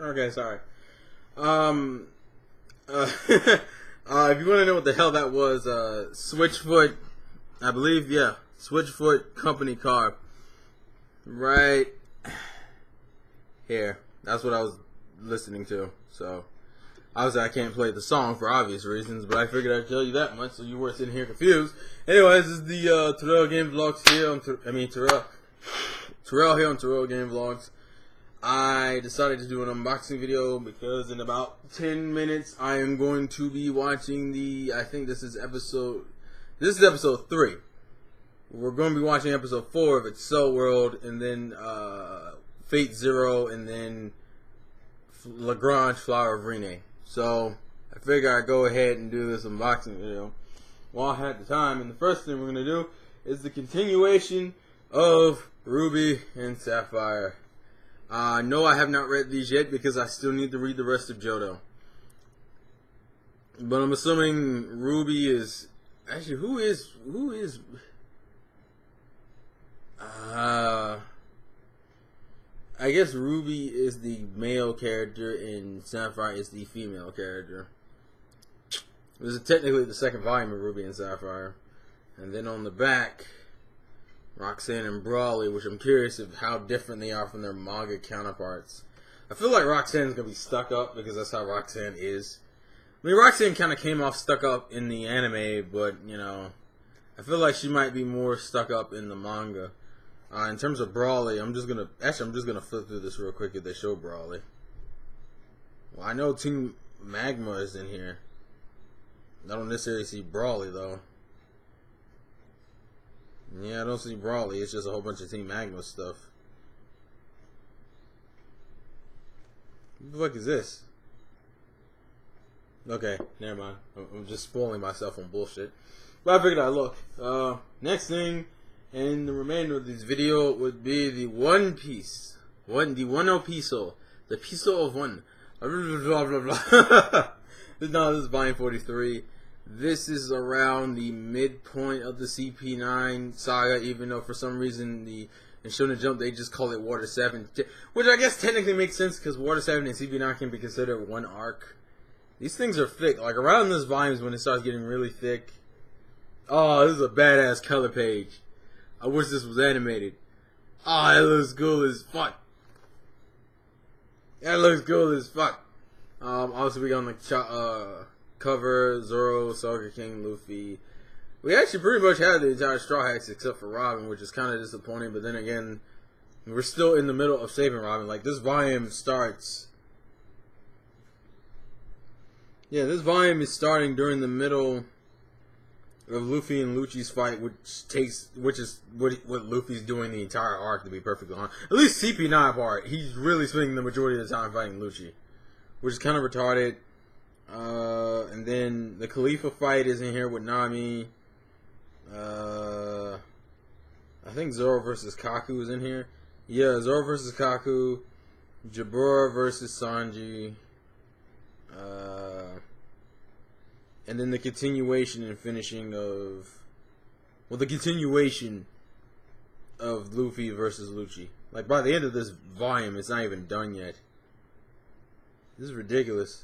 Okay, sorry. If you want to know what the hell that was, Switchfoot, I believe, yeah, Switchfoot company car, right here. That's what I was listening to. So, obviously, I can't play the song for obvious reasons, but I figured I'd tell you that much so you weren't sitting here confused. Anyways, this is the Terrell Game Vlogs here. Terrell here on Terrell Game Vlogs. I decided to do an unboxing video because in about 10 minutes I am going to be watching I think this is episode 3. We're going to be watching episode 4 of It's So World, and then Fate Zero, and then Lagrange Flower of Rene. So I figure I'd go ahead and do this unboxing video while I had the time. And the first thing we're going to do is the continuation of Ruby and Sapphire. No, I have not read these yet because I still need to read the rest of Johto. But I'm assuming Ruby is... Actually, who is... I guess Ruby is the male character and Sapphire is the female character. This is technically the second volume of Ruby and Sapphire. And then on the back, Roxanne and Brawley, which I'm curious of how different they are from their manga counterparts. I feel like Roxanne's going to be stuck up because that's how Roxanne is. I mean, Roxanne kind of came off stuck up in the anime, but, you know, I feel like she might be more stuck up in the manga. In terms of Brawley, I'm just gonna flip through this real quick if they show Brawley. Well, I know Team Magma is in here. I don't necessarily see Brawley though. Yeah, I don't see Brawley. It's just a whole bunch of Team Magma stuff. What the fuck is this? Okay, never mind. I'm just spoiling myself on bullshit. But I figured I'd look. Next thing. And the remainder of this video would be the One Piece. The One Piece. The Piece of One. Blah, blah, blah. No, this is volume 43. This is around the midpoint of the CP9 saga, even though for some reason in Shonen Jump they just call it Water 7. Which I guess technically makes sense because Water 7 and CP9 can be considered one arc. These things are thick. Like around this volume is when it starts getting really thick. Oh, this is a badass color page. I wish this was animated. Ah, it looks cool as fuck. That looks cool as fuck. Obviously we got on the cover Zoro, Saga King, Luffy. We actually pretty much had the entire Straw Hats except for Robin, which is kind of disappointing. But then again, we're still in the middle of saving Robin. Like this volume starts. Yeah, this volume is starting during the middle of Luffy and Lucci's fight, which is what Luffy's doing the entire arc, to be perfectly honest. At least CP9 part, he's really spending the majority of the time fighting Lucci, which is kind of retarded. And then the Khalifa fight is in here with Nami. I think Zoro versus Kaku is in here. Yeah, Zoro versus Kaku. Jabura versus Sanji. And then the continuation and finishing of... Well, the continuation of Luffy versus Lucci. Like, by the end of this volume, it's not even done yet. This is ridiculous.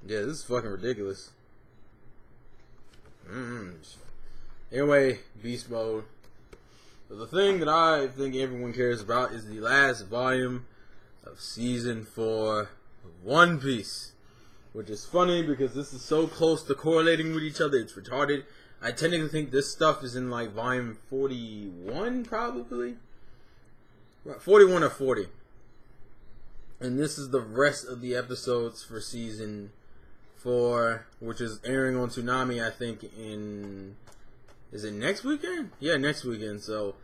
Yeah, this is fucking ridiculous. Anyway, Beast Mode. So the thing that I think everyone cares about is the last volume of Season 4 of One Piece. Which is funny because this is so close to correlating with each other, it's retarded. I technically think this stuff is in like volume 41, probably? 41 or 40. And this is the rest of the episodes for Season 4, which is airing on Toonami, I think, in... Is it next weekend? Yeah, next weekend. So,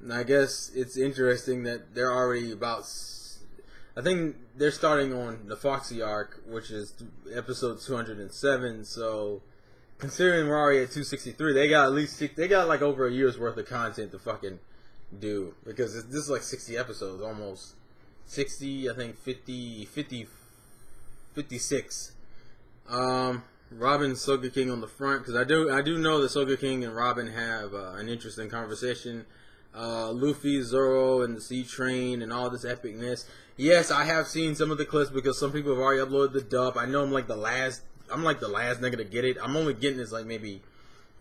I guess it's interesting that they're already about... I think they're starting on the Foxy arc, which is episode 207, so considering we're already at 263, they got at least they got like over a year's worth of content to fucking do, because this is like 60 episodes, almost 60, I think 56. Robin and Soga King on the front, because I do know that Soga King and Robin have an interesting conversation. Luffy, Zoro, and the Sea Train, and all this epicness. Yes, I have seen some of the clips because some people have already uploaded the dub. I know I'm like the last nigga to get it. I'm only getting this like maybe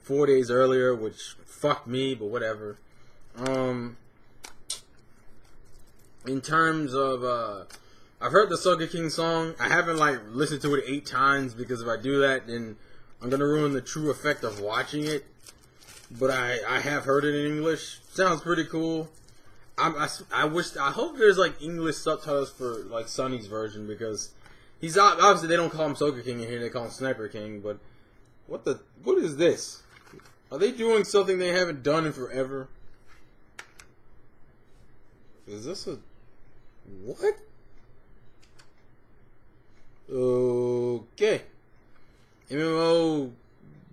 4 days earlier, which fucked me, but whatever. In terms of I've heard the Soga King song. I haven't like listened to it 8 times, because if I do that, then I'm gonna ruin the true effect of watching it. But I have heard it in English. Sounds pretty cool. I hope there's like English subtitles for like Sunny's version, because he's obviously, they don't call him Soga King in here, they call him Sniper King. But what is this? Are they doing something they haven't done in forever? Is this a what? Okay. MMO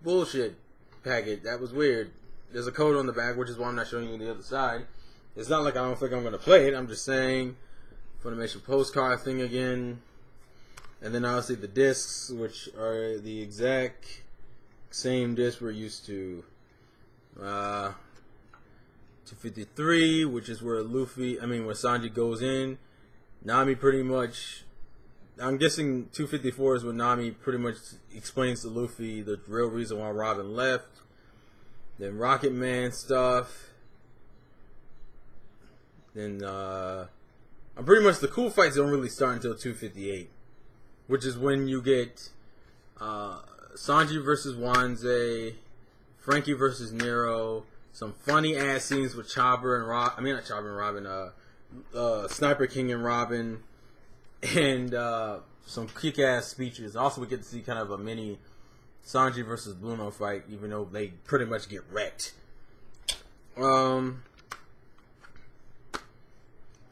bullshit packet. That was weird. There's a code on the back, which is why I'm not showing you the other side. It's not like I don't think I'm going to play it. I'm just saying, Funimation postcard thing again. And then obviously the discs, which are the exact same disc we're used to. 253, which is where where Sanji goes in. Nami pretty much, I'm guessing 254 is when Nami pretty much explains to Luffy the real reason why Robin left. Then Rocket Man stuff. Then, I'm pretty much, the cool fights don't really start until 258. Which is when you get, Sanji versus Wanze, Frankie versus Nero, some funny ass scenes with Chopper and Robin, Sniper King and Robin, and, some kick ass speeches. Also, we get to see kind of a mini Sanji versus Bruno fight, even though they pretty much get wrecked.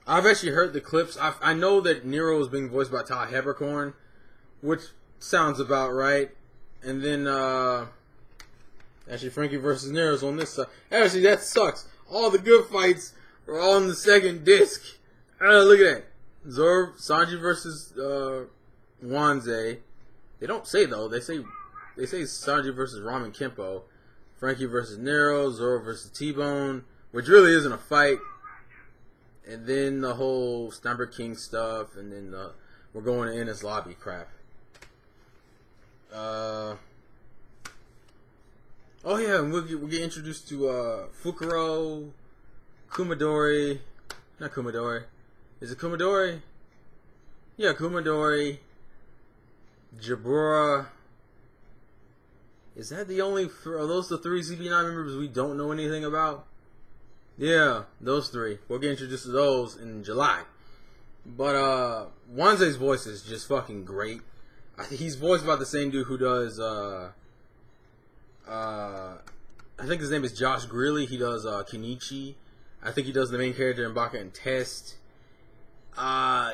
I've actually heard the clips. I know that Nero is being voiced by Todd Hebercorn, which sounds about right. And then, actually, Frankie versus Nero is on this side. Actually, that sucks. All the good fights are all on the second disc. Look at that. Sanji versus Wanze. They don't say, though. They say Sanji versus Ramen Kempo. Frankie versus Nero. Zoro versus T-Bone, which really isn't a fight. And then the whole Sniper King stuff, and then we're going to Enies Lobby crap. Oh yeah, and we'll get introduced to Fukuro, Kumadori, not Kumadori. Is it Kumadori? Yeah, Kumadori, Jabura. Is that the only? Are those the 3 CP9 members we don't know anything about? Yeah, those 3. We'll get introduced to those in July. But Wanze's voice is just fucking great. I think he's voiced by the same dude who does I think his name is Josh Greeley. He does Kenichi. I think he does the main character in Baka and Test. Oh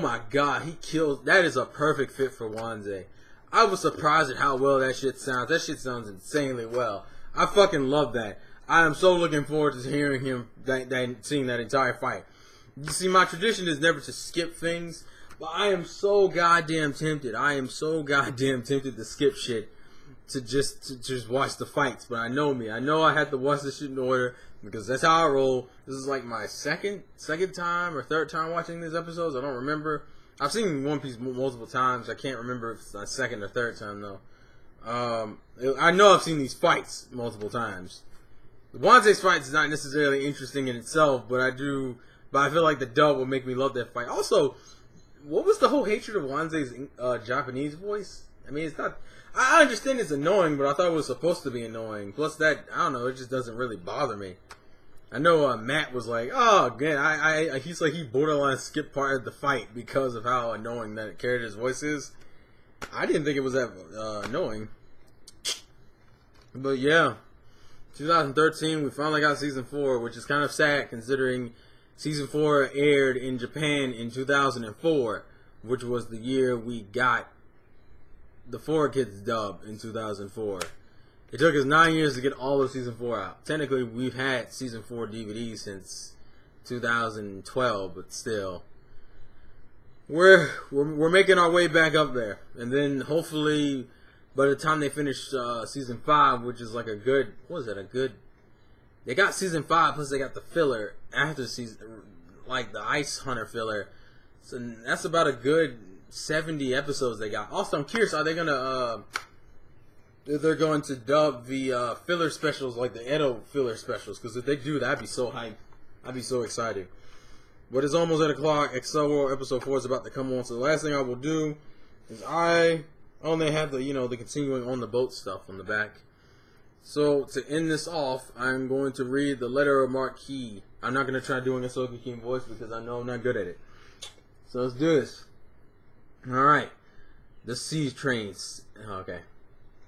my god, he kills. That is a perfect fit for Wanze. I was surprised at how well that shit sounds. That shit sounds insanely well. I fucking love that. I am so looking forward to hearing him, seeing that entire fight. You see, my tradition is never to skip things, but I am so goddamn tempted. I am so goddamn tempted to skip shit to just watch the fights. But I know me. I know I have to watch this shit in order, because that's how I roll. This is like my second time or third time watching these episodes. I don't remember. I've seen One Piece multiple times. I can't remember if it's my second or third time though. I know I've seen these fights multiple times. The Wanze's fight is not necessarily interesting in itself, but I feel like the dub will make me love that fight. Also, what was the whole hatred of Wanze's Japanese voice? I mean, it's not. I understand it's annoying, but I thought it was supposed to be annoying. Plus, that I don't know, it just doesn't really bother me. I know Matt was like, "Oh, man, he's like he borderline skipped part of the fight because of how annoying that character's voice is." I didn't think it was that annoying, but yeah. 2013, we finally got season 4, which is kind of sad considering season 4 aired in Japan in 2004, which was the year we got the 4 Kids dub in 2004. It took us 9 years to get all of season 4 out. Technically, we've had season 4 DVDs since 2012, but still, we're making our way back up there. And then hopefully, by the time they finish season 5, which is like a good, they got season 5 plus they got the filler after season, like the Ice Hunter filler. So that's about a good 70 episodes they got. Also, I'm curious, are they gonna if they're going to dub the filler specials like the Edo filler specials? Because if they do, that'd be so hype. I'd be so excited. But it's almost 8 o'clock. Excel World episode 4 is about to come on. So the last thing I will do is I only have the the continuing on the boat stuff on the back. So to end this off, I'm going to read the letter of Marquis. I'm not going to try doing a Soka King voice because I know I'm not good at it. So let's do this. Alright. The siege trains. Okay.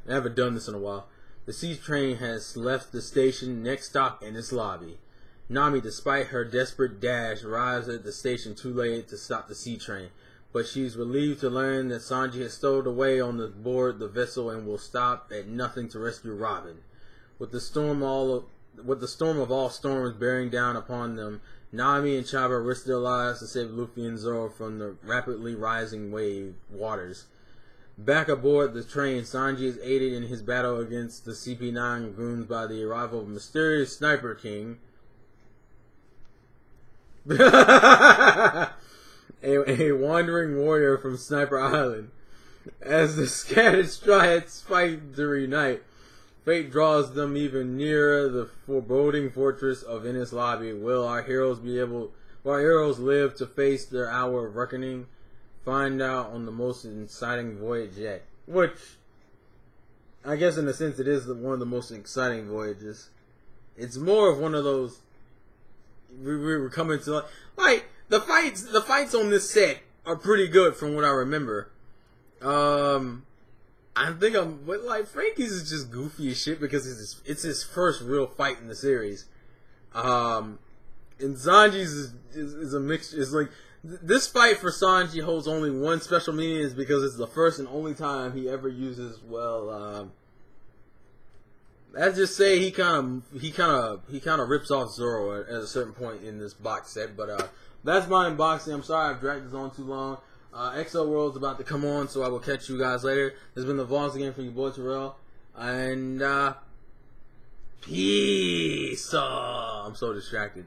I haven't done this in a while. The siege train has left the station. Next stop in its lobby. Nami, despite her desperate dash, arrives at the station too late to stop the sea train. But she's relieved to learn that Sanji has stowed away on board the vessel and will stop at nothing to rescue Robin. With the storm of all storms bearing down upon them, Nami and Chopper risk their lives to save Luffy and Zoro from the rapidly rising waters. Back aboard the train, Sanji is aided in his battle against the CP9 goons by the arrival of a mysterious Sniper King. a wandering warrior from Sniper Island. As the scattered strides fight to reunite, fate draws them even nearer the foreboding fortress of Enies Lobby. Will our heroes live to face their hour of reckoning? Find out on the most exciting voyage yet. Which, I guess in a sense, it is one of the most exciting voyages. It's more of one of those. We're coming to like the fights on this set are pretty good from what I remember. I think but like Frankie's is just goofy as shit because it's his first real fight in the series. And Sanji's is a mixture. It's like this fight for Sanji holds only one special meaning, is because it's the first and only time he ever uses let's just say he kind of rips off Zoro at a certain point in this box set. But that's my unboxing. I'm sorry I've dragged this on too long. XO World's about to come on, so I will catch you guys later. This has been the vlogs again from your boy Terrell, and peace. I'm so distracted.